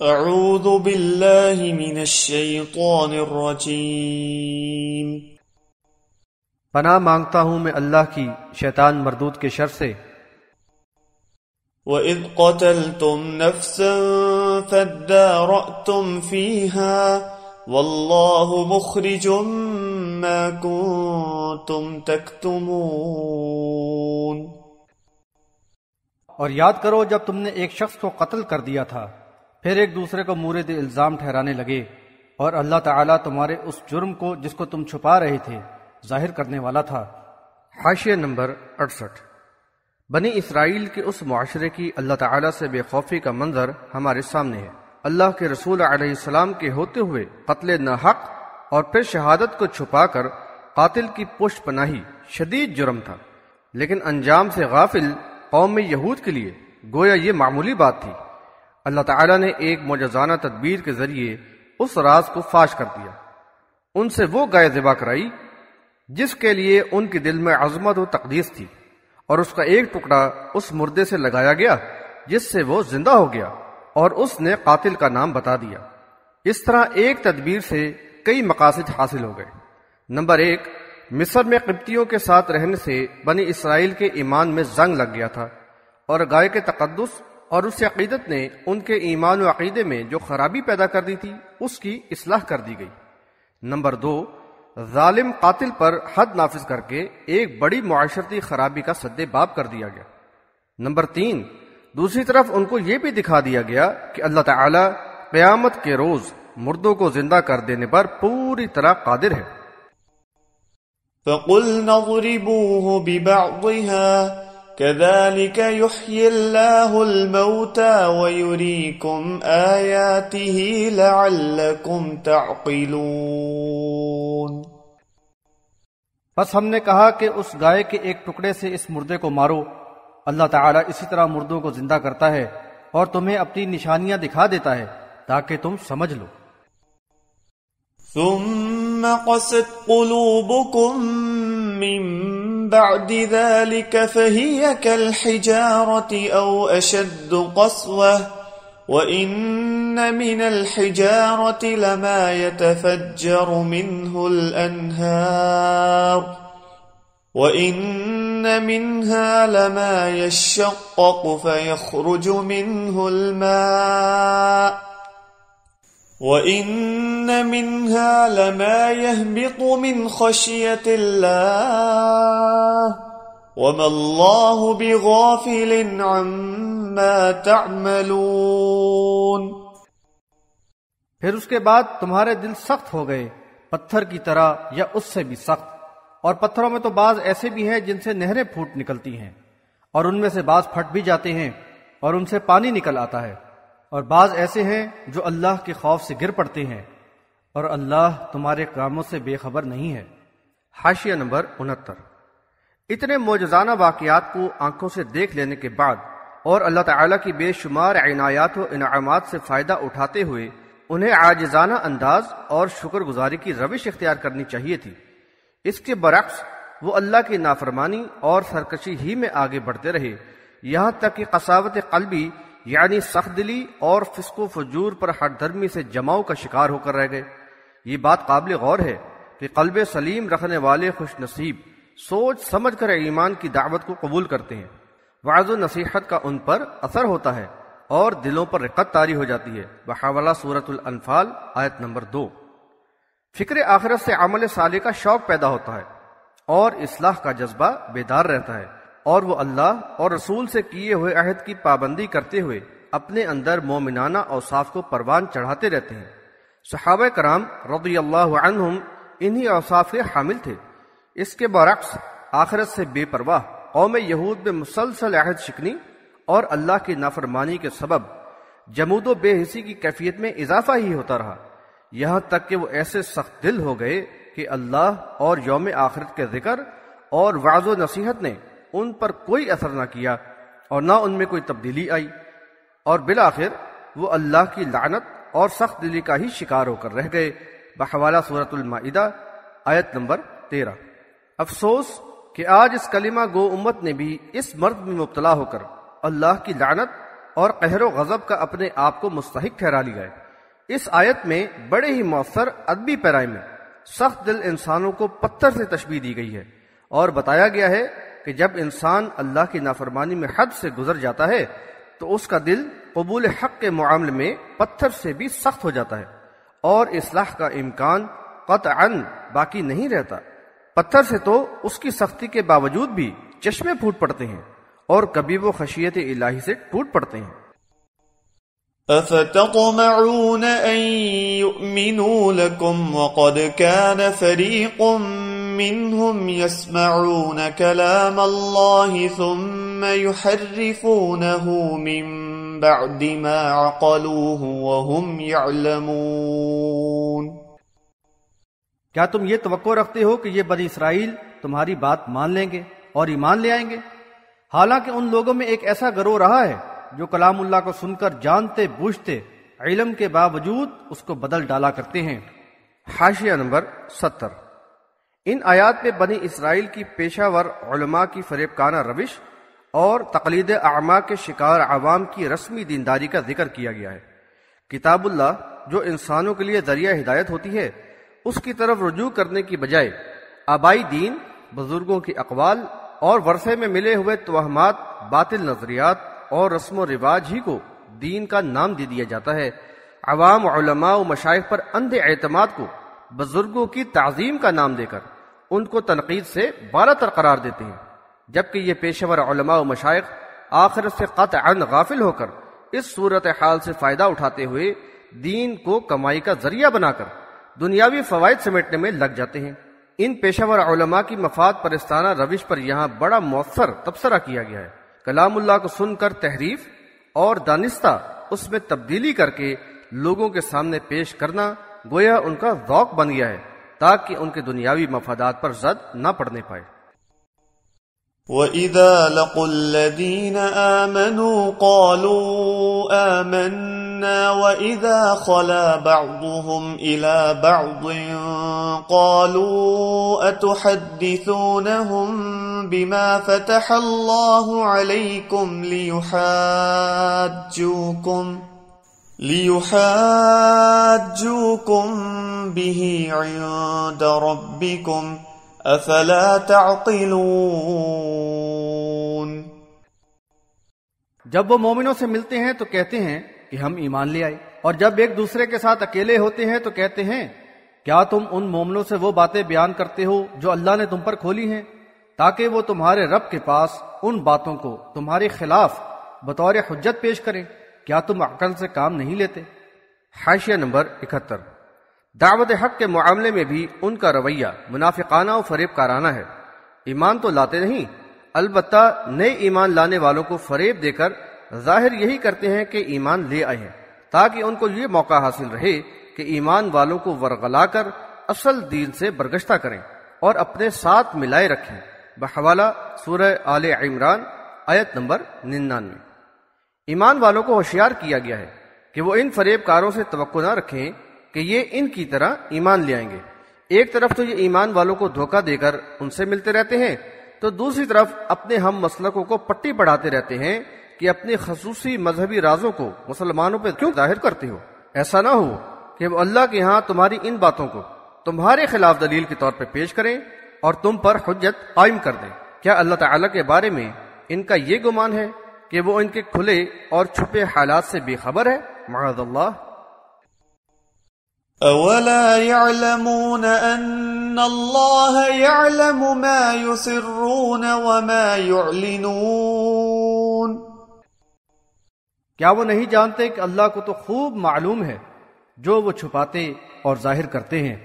اعوذ باللہ من الشیطان الرجیم۔ پناہ مانگتا ہوں میں اللہ کی شیطان مردود کے شر سے۔ وَإِذْ قَتَلْتُمْ نَفْسًا فَادَّارَأْتُمْ فِيهَا وَاللَّهُ مُخْرِجٌ مَا كُنتُمْ تَكْتُمُونَ۔ اور یاد کرو جب تم نے ایک شخص کو قتل کر دیا تھا، پھر ایک دوسرے کو مورد الزام ٹھہرانے لگے، اور اللہ تعالیٰ تمہارے اس جرم کو جس کو تم چھپا رہے تھے ظاہر کرنے والا تھا۔ حاشیہ نمبر 68۔ بنی اسرائیل کے اس معاشرے کی اللہ تعالیٰ سے بے خوفی کا منظر ہمارے سامنے ہے۔ اللہ کے رسول علیہ السلام کے ہوتے ہوئے قتل ناحق اور پھر شہادت کو چھپا کر قاتل کی پشت پناہی شدید جرم تھا، لیکن انجام سے غافل قوم یہود کے لیے گویا یہ معمولی بات تھی۔ اللہ تعالیٰ نے ایک معجزانہ تدبیر کے ذریعے اس راز کو فاش کر دیا۔ ان سے وہ گائے ذبح کرائی جس کے لیے ان کے دل میں عظمت و تقدیس تھی، اور اس کا ایک ٹکڑا اس مردے سے لگایا گیا جس سے وہ زندہ ہو گیا، اور اس نے قاتل کا نام بتا دیا۔ اس طرح ایک تدبیر سے کئی مقاصد حاصل ہو گئے۔ نمبر 1، مصر میں قبطیوں کے ساتھ رہنے سے بنی اسرائیل کے ایمان میں زنگ لگ گیا تھا، اور گائے کے تقدس اور اس عقیدت نے ان کے ایمان و عقیدے میں جو خرابی پیدا کر دی تھی اس کی اصلاح کر دی گئی۔ نمبر 2، ظالم قاتل پر حد نافذ کر کے ایک بڑی معاشرتی خرابی کا سد باب کر دیا گیا۔ نمبر 3، دوسری طرف ان کو یہ بھی دکھا دیا گیا کہ اللہ تعالی قیامت کے روز مردوں کو زندہ کر دینے پر پوری طرح قادر ہے۔ فَقُلْنَا اضْرِبُوهُ بِبَعْضِهَا كَذَلِكَ يُحْيِي اللَّهُ الْمَوْتَى وَيُرِيكُمْ آيَاتِهِ لَعَلَّكُمْ تَعْقِلُونَ۔ پس ہم نے کہا کہ اس گائے کے ایک ٹکڑے سے اس مردے کو مارو، اللہ تعالیٰ اسی طرح مردوں کو زندہ کرتا ہے اور تمہیں اپنی نشانیاں دکھا دیتا ہے تاکہ تم سمجھ لو۔ ثم قست قلوبكم من بعد ذلك فهي كالحجارة أو أشد قسوة وإن من الحجارة لما يتفجر منه الأنهار وإن منها لما يشقق فيخرج منه الماء وَإِنَّ مِنْهَا لَمَا يَهْبِطُ مِنْ خَشْيَةِ اللَّهِ وَمَا اللَّهُ بِغَافِلٍ عَمَّا تَعْمَلُونَ۔ پھر اس کے بعد تمہارے دل سخت ہو گئے پتھر کی طرح یا اس سے بھی سخت، اور پتھروں میں تو بعض ایسے بھی ہیں جن سے نہریں پھوٹ نکلتی ہیں، اور ان میں سے بعض پھٹ بھی جاتے ہیں اور ان سے پانی نکل آتا ہے، اور بعض ایسے ہیں جو اللہ کے خوف سے گر پڑتے ہیں، اور اللہ تمہارے کاموں سے بے خبر نہیں ہے۔ حاشیہ نمبر 69۔ اتنے معجزانہ واقعات کو آنکھوں سے دیکھ لینے کے بعد اور اللہ تعالیٰ کی بے شمار عنایات و انعامات سے فائدہ اٹھاتے ہوئے انہیں عاجزانہ انداز اور شکر گزاری کی روش اختیار کرنی چاہیے تھی۔ اس کے برعکس وہ اللہ کی نافرمانی اور سرکشی ہی میں آگے بڑھتے رہے، یہاں تک کہ قساوت قلبی یعنی سخت دلی اور فسق و فجور پر ہٹ دھرمی سے جماؤ کا شکار ہو کر رہ گئے۔ یہ بات قابل غور ہے کہ قلب سلیم رکھنے والے خوش نصیب سوچ سمجھ کر ایمان کی دعوت کو قبول کرتے ہیں، وعظ و نصیحت کا ان پر اثر ہوتا ہے اور دلوں پر رقت طاری ہو جاتی ہے۔ بحوالہ سورۃ الانفال آیت نمبر 2۔ فکر آخرت سے عمل صالح کا شوق پیدا ہوتا ہے اور اصلاح کا جذبہ بیدار رہتا ہے، اور وہ اللہ اور رسول سے کیے ہوئے عہد کی پابندی کرتے ہوئے اپنے اندر مومنانہ اوصاف کو پروان چڑھاتے رہتے ہیں۔ صحابہ کرام رضی اللہ عنہم انہی اوصاف کے حامل تھے۔ اس کے برعکس آخرت سے بے پرواہ قوم یہود میں مسلسل عہد شکنی اور اللہ کی نافرمانی کے سبب جمود و بے حسی کی کیفیت میں اضافہ ہی ہوتا رہا، یہاں تک کہ وہ ایسے سخت دل ہو گئے کہ اللہ اور یوم آخرت کے ذکر اور وعظ و نصیحت نے ان پر کوئی اثر نہ کیا اور نہ ان میں کوئی تبدیلی آئی، اور بالآخر وہ اللہ کی لعنت اور سخت دلی کا ہی شکار ہو کر رہ گئے۔ بحوالہ سورۃ المائدہ آیت نمبر 13۔ افسوس کہ آج اس کلمہ گو امت نے بھی اس مرض میں مبتلا ہو کر اللہ کی لعنت اور قہر و غضب کا اپنے آپ کو مستحق ٹھہرا لیا ہے۔ اس آیت میں بڑے ہی مؤثر ادبی پیرائی میں سخت دل انسانوں کو پتھر سے تشبیہ دی گئی ہے اور بتایا گیا ہے کہ جب انسان اللہ کی نافرمانی میں حد سے گزر جاتا ہے تو اس کا دل قبول حق کے معاملے میں پتھر سے بھی سخت ہو جاتا ہے اور اصلاح کا امکان قطعاً باقی نہیں رہتا۔ پتھر سے تو اس کی سختی کے باوجود بھی چشمے پھوٹ پڑتے ہیں اور کبھی وہ خشیت الہی سے ٹوٹ پڑتے ہیں۔ أفتطمعون أن يؤمنوا لكم وقد كان فريق منهم يسمعون كلام الله ثم يحرفونه من بعد ما عقلوه وهم يعلمون۔ کیا تم یہ توقع رکھتے ہو کہ یہ بنی اسرائیل تمہاری بات مان لیں گے اور ایمان لے آئیں گے، حالانکہ ان لوگوں میں ایک ایسا گروہ رہا ہے جو کلام اللہ کو سن کر جانتے بوجھتے علم کے باوجود اس کو بدل ڈالا کرتے ہیں۔ حاشیہ نمبر 70۔ ان آیات میں بنی اسرائیل کی پیشہ ور علماء کی فریب کانہ روش اور تقلید اعمیٰ کے شکار عوام کی رسمی دینداری کا ذکر کیا گیا ہے۔ کتاب اللہ جو انسانوں کے لیے ذریعہ ہدایت ہوتی ہے، اس کی طرف رجوع کرنے کی بجائے آبائی دین، بزرگوں کی اقوال اور ورثے میں ملے ہوئے توہمات، باطل نظریات اور رسم و رواج ہی کو دین کا نام دے دیا جاتا ہے۔ عوام علماء و مشائخ پر اندھے اعتماد کو بزرگوں کی تعظیم کا نام دے کر ان کو تنقید سے بالاتر قرار دیتے ہیں، جبکہ یہ پیشہ ور علماء و مشائخ آخرت سے قطعاً غافل ہو کر اس صورتحال سے فائدہ اٹھاتے ہوئے دین کو کمائی کا ذریعہ بنا کر دنیاوی فوائد سمیٹنے میں لگ جاتے ہیں۔ ان پیشہ ور علماء کی مفاد پرستانہ روش پر یہاں بڑا مؤثر تبصرہ کیا گیا ہے۔ کلام اللہ کو سن کر تحریف اور دانستہ اس میں تبدیلی کر کے لوگوں کے سامنے پیش کرنا گویا ان کا ذوق بن گیا ہے تاکہ ان کے دنیاوی مفادات پر زد نہ پڑنے پائے۔ وَإِذَا لَقُوا الَّذِينَ آمَنُوا قَالُوا آمَنَّا وَإِذَا خَلَا بَعْضُهُمْ إِلَى بَعْضٍ قَالُوا أَتُحَدِّثُونَهُم بِمَا فَتَحَ اللَّهُ عَلَيْكُمْ لِيُحَاجُّوكُم بِهِ عِندَ رَبِّكُمْ افلا تعقلون۔ جب وہ مومنوں سے ملتے ہیں تو کہتے ہیں کہ ہم ایمان لے آئے، اور جب ایک دوسرے کے ساتھ اکیلے ہوتے ہیں تو کہتے ہیں کیا تم ان مومنوں سے وہ باتیں بیان کرتے ہو جو اللہ نے تم پر کھولی ہیں تاکہ وہ تمہارے رب کے پاس ان باتوں کو تمہارے خلاف بطور حجت پیش کریں؟ کیا تم عقل سے کام نہیں لیتے؟ حاشیہ نمبر 71۔ دعوت حق کے معاملے میں بھی ان کا رویہ منافقانہ و فریب کارانہ ہے۔ ایمان تو لاتے نہیں، البتہ نئے ایمان لانے والوں کو فریب دے کر ظاہر یہی کرتے ہیں کہ ایمان لے آئے ہیں تاکہ ان کو یہ موقع حاصل رہے کہ ایمان والوں کو ورغلا کر اصل دین سے برگشتہ کریں اور اپنے ساتھ ملائے رکھیں۔ بحوالہ سورہ آل عمران آیت نمبر 99۔ ایمان والوں کو ہوشیار کیا گیا ہے کہ وہ ان فریب کاروں سے توقع نہ رکھیں کہ یہ ان کی طرح ایمان لے آئیں گے۔ ایک طرف تو یہ ایمان والوں کو دھوکہ دے کر ان سے ملتے رہتے ہیں تو دوسری طرف اپنے ہم مسلکوں کو پٹی پڑھاتے رہتے ہیں کہ اپنی خصوصی مذہبی رازوں کو مسلمانوں پہ کیوں ظاہر کرتے ہو؟ ایسا نہ ہو کہ وہ اللہ کے ہاں تمہاری ان باتوں کو تمہارے خلاف دلیل کے طور پہ پیش کریں اور تم پر حجت قائم کر دیں۔ کیا اللہ تعالیٰ کے بارے میں ان کا یہ گمان ہے کہ وہ ان کے کھلے اور چھپے حالات سے بے خبر ہے؟ معاذ اللہ۔ اولا يعلمون ان اللہ يعلم ما يسرون وما يعلنون۔ کیا وہ نہیں جانتے کہ اللہ کو تو خوب معلوم ہے جو وہ چھپاتے اور ظاہر کرتے ہیں۔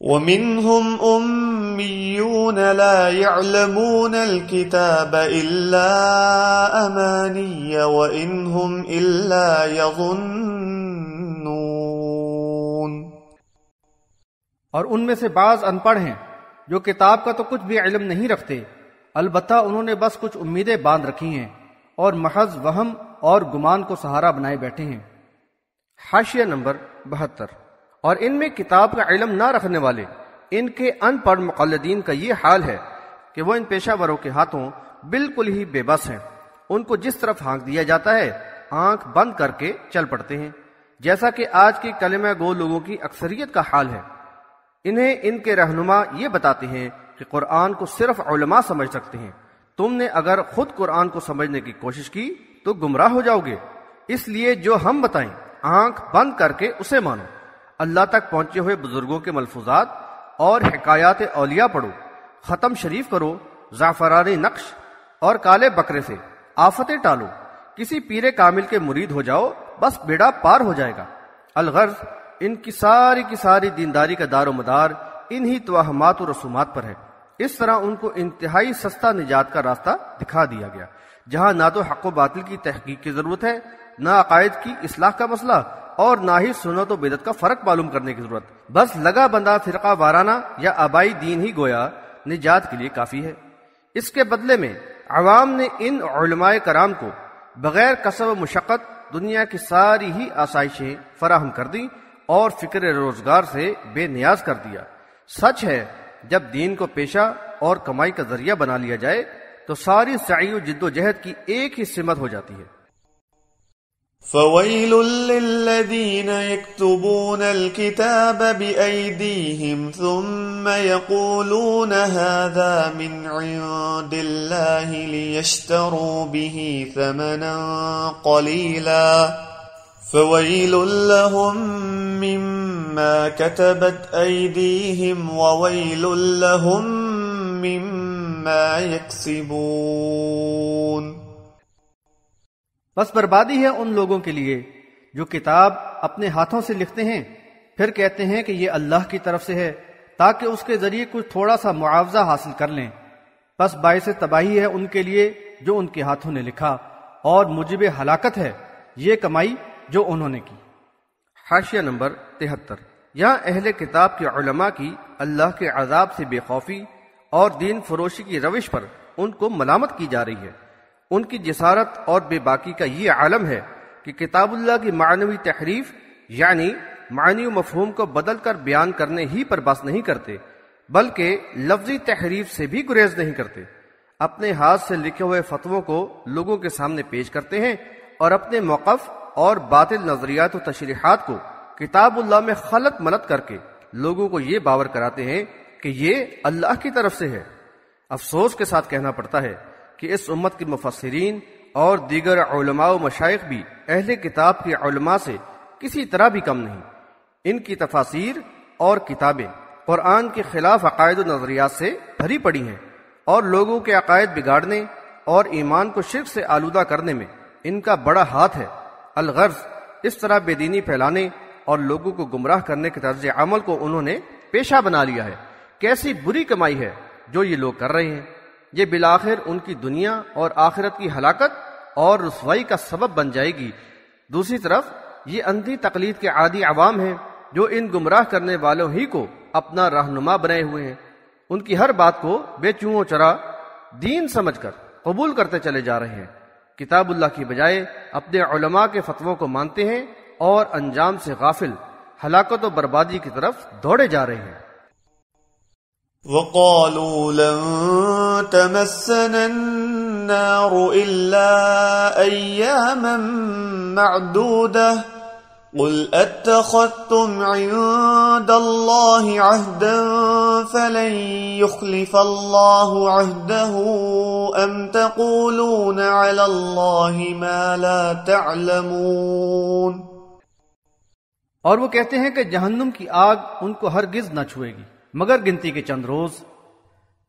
ومنهم أميون لا يعلمون الكتاب إلا أماني وإن هم إلا يظنون۔ اور ان میں سے بعض ان پڑھ ہیں جو کتاب کا تو کچھ بھی علم نہیں رکھتے، البتہ انہوں نے بس کچھ امیدیں باندھ رکھی ہیں اور محض وہم اور گمان کو سہارا بنائے بیٹھے ہیں۔ حاشیہ نمبر 72۔ اور ان میں کتاب کا علم نہ رکھنے والے ان کے ان پڑھ مقلدین کا یہ حال ہے کہ وہ ان پیشہ وروں کے ہاتھوں بالکل ہی بے بس ہیں ان کو جس طرف ہانک دیا جاتا ہے آنکھ بند کر کے چل پڑتے ہیں، جیسا کہ آج کے کلمہ گو لوگوں کی اکثریت کا حال ہے۔ انہیں ان کے رہنما یہ بتاتے ہیں کہ قرآن کو صرف علماء سمجھ سکتے ہیں، تم نے اگر خود قرآن کو سمجھنے کی کوشش کی تو گمراہ ہو جاؤ گے، اس لیے جو ہم بتائیں آنکھ بند کر کے اسے مانو۔ اللہ تک پہنچے ہوئے بزرگوں کے ملفوظات اور حکایات اولیاء پڑھو، ختم شریف کرو، زعفرانی نقش اور کالے بکرے سے آفتیں ٹالو، کسی پیر کامل کے مرید ہو جاؤ، بس بیڑا پار ہو جائے گا۔ الغرض ان کی ساری دینداری کا دار و مدار انہی توہمات و رسومات پر ہے۔ اس طرح ان کو انتہائی سستا نجات کا راستہ دکھا دیا گیا، جہاں نہ تو حق و باطل کی تحقیق کی ضرورت ہے، نہ عقائد کی اصلاح کا مسئلہ، اور نہ ہی سنت و بدعت کا فرق معلوم کرنے کی ضرورت، بس لگا بندہ فرقہ وارانہ یا آبائی دین ہی گویا نجات کے لیے کافی ہے۔ اس کے بدلے میں عوام نے ان علماء کرام کو بغیر کسب و مشقت دنیا کی ساری ہی آسائشیں فراہم کر دی اور فکر روزگار سے بے نیاز کر دیا۔ سچ ہے جب دین کو پیشہ اور کمائی کا ذریعہ بنا لیا جائے تو ساری سعی و جد و جہد کی ایک ہی سمت ہو جاتی ہے۔ فويل للذين يكتبون الكتاب بأيديهم ثم يقولون هذا من عند الله ليشتروا به ثمنا قليلا فويل لهم مما كتبت أيديهم وويل لهم مما يكسبون۔ بس بربادی ہے ان لوگوں کے لیے جو کتاب اپنے ہاتھوں سے لکھتے ہیں پھر کہتے ہیں کہ یہ اللہ کی طرف سے ہے تاکہ اس کے ذریعے کچھ تھوڑا سا معاوضہ حاصل کر لیں، بس باعث تباہی ہے ان کے لیے جو ان کے ہاتھوں نے لکھا، اور موجب ہلاکت ہے یہ کمائی جو انہوں نے کی۔ حاشیہ نمبر 73۔ یہاں اہل کتاب کے علماء کی اللہ کے عذاب سے بے خوفی اور دین فروشی کی روش پر ان کو ملامت کی جا رہی ہے۔ ان کی جسارت اور بے باکی کا یہ عالم ہے کہ کتاب اللہ کی معنوی تحریف یعنی معنی و مفہوم کو بدل کر بیان کرنے ہی پر بس نہیں کرتے، بلکہ لفظی تحریف سے بھی گریز نہیں کرتے۔ اپنے ہاتھ سے لکھے ہوئے فتووں کو لوگوں کے سامنے پیش کرتے ہیں اور اپنے موقف اور باطل نظریات و تشریحات کو کتاب اللہ میں خلط ملط کر کے لوگوں کو یہ باور کراتے ہیں کہ یہ اللہ کی طرف سے ہے۔ افسوس کے ساتھ کہنا پڑتا ہے کہ اس امت کے مفسرین اور دیگر علماء و مشائخ بھی اہل کتاب کے علماء سے کسی طرح بھی کم نہیں۔ ان کی تفاسیر اور کتابیں قرآن کے خلاف عقائد و نظریات سے بھری پڑی ہیں، اور لوگوں کے عقائد بگاڑنے اور ایمان کو شرک سے آلودہ کرنے میں ان کا بڑا ہاتھ ہے۔ الغرض اس طرح بے دینی پھیلانے اور لوگوں کو گمراہ کرنے کے طرز عمل کو انہوں نے پیشہ بنا لیا ہے۔ کیسی بری کمائی ہے جو یہ لوگ کر رہے ہیں، یہ بالآخر ان کی دنیا اور آخرت کی ہلاکت اور رسوائی کا سبب بن جائے گی۔ دوسری طرف یہ اندھی تقلید کے عادی عوام ہیں جو ان گمراہ کرنے والوں ہی کو اپنا رہنما بنائے ہوئے ہیں، ان کی ہر بات کو بے چوں چرا دین سمجھ کر قبول کرتے چلے جا رہے ہیں، کتاب اللہ کی بجائے اپنے علماء کے فتووں کو مانتے ہیں اور انجام سے غافل ہلاکت و بربادی کی طرف دوڑے جا رہے ہیں۔ وقالوا لن تمسنا النار إلا أياما معدودة قل اتخذتم عند الله عهدا فلن يخلف الله عهده أم تقولون على الله ما لا تعلمون۔ اور وہ کہتے ہیں کہ جہنم کی آگ ان کو ہرگز نہ چھوئے گی مگر گنتی کے چند روز۔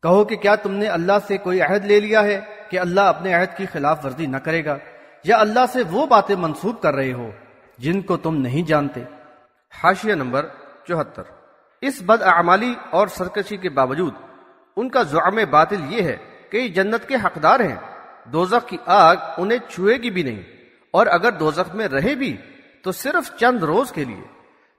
کہو کہ کیا تم نے اللہ سے کوئی عہد لے لیا ہے کہ اللہ اپنے عہد کی خلاف ورزی نہ کرے گا، یا اللہ سے وہ باتیں منسوب کر رہے ہو جن کو تم نہیں جانتے۔ حاشیہ نمبر 74۔ اس بد اعمالی اور سرکشی کے باوجود ان کا زعم باطل یہ ہے کہ یہ جنت کے حقدار ہیں، دوزخ کی آگ انہیں چھوئے گی بھی نہیں، اور اگر دوزخ میں رہے بھی تو صرف چند روز کے لیے۔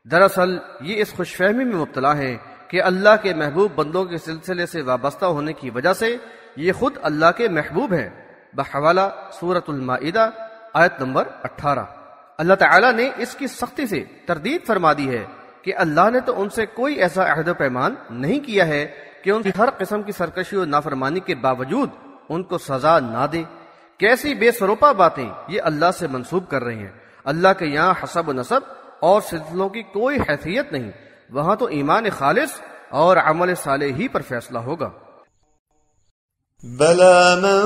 دراصل یہ اس خوش فہمی میں مبتلا ہے کہ اللہ کے محبوب بندوں کے سلسلے سے وابستہ ہونے کی وجہ سے یہ خود اللہ کے محبوب ہیں، بحوالہ سورۃ المائدہ آیت نمبر 18۔ اللہ تعالیٰ نے اس کی سختی سے تردید فرما دی ہے کہ اللہ نے تو ان سے کوئی ایسا عہد و پیمان نہیں کیا ہے کہ ان کی ہر قسم کی سرکشی و نافرمانی کے باوجود ان کو سزا نہ دے، کیسی بے سروپا باتیں یہ اللہ سے منسوب کر رہے ہیں. اللہ کے یہاں حسب و نسب اور سلسلوں کی کوئی حیثیت نہیں، وہاں تو ایمان خالص اور عمل صالح ہی پر فیصلہ ہوگا. بلى من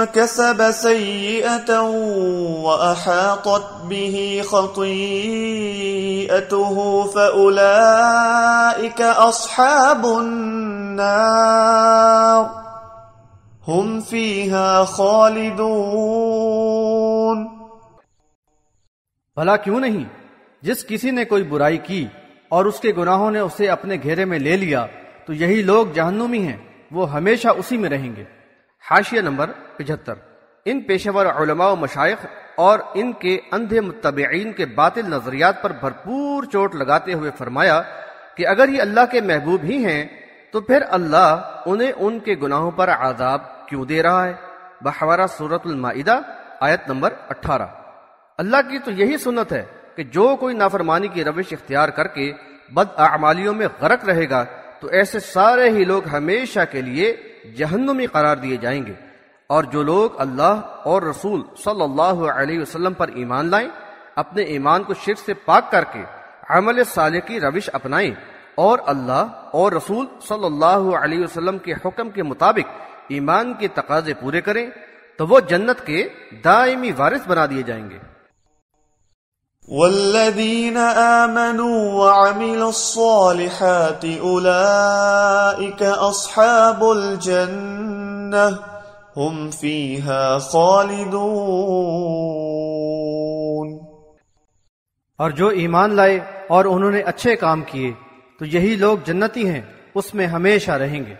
كسب سيئة وأحاطت به خطيئته فأولئك أصحاب النار هم فيها خالدون. بھلا کیوں نہیں، جس کسی نے کوئی برائی کی اور اس کے گناہوں نے اسے اپنے گھیرے میں لے لیا تو یہی لوگ جہنمی ہیں، وہ ہمیشہ اسی میں رہیں گے. حاشیہ نمبر 75. ان پیشور علماء و مشائخ اور ان کے اندھے متبعین کے باطل نظریات پر بھرپور چوٹ لگاتے ہوئے فرمایا کہ اگر یہ اللہ کے محبوب ہی ہیں تو پھر اللہ انہیں ان کے گناہوں پر عذاب کیوں دے رہا ہے. بحوارہ سورۃ المائدہ آیت نمبر 18. اللہ کی تو یہی سنت ہے کہ جو کوئی نافرمانی کی روش اختیار کر کے بد اعمالیوں میں غرق رہے گا تو ایسے سارے ہی لوگ ہمیشہ کے لیے جہنمی قرار دیے جائیں گے. اور جو لوگ اللہ اور رسول صلی اللہ علیہ وسلم پر ایمان لائیں، اپنے ایمان کو شرک سے پاک کر کے عمل صالح کی روش اپنائیں اور اللہ اور رسول صلی اللہ علیہ وسلم کے حکم کے مطابق ایمان کے تقاضے پورے کریں تو وہ جنت کے دائمی وارث بنا دیے جائیں گے. والذين آمنوا وعملوا الصالحات أولئك أصحاب الجنة هم فيها خالدون. اور جو ایمان لائے اور انہوں نے اچھے کام کیے تو یہی لوگ جنتی ہیں، اس میں ہمیشہ رہیں گے.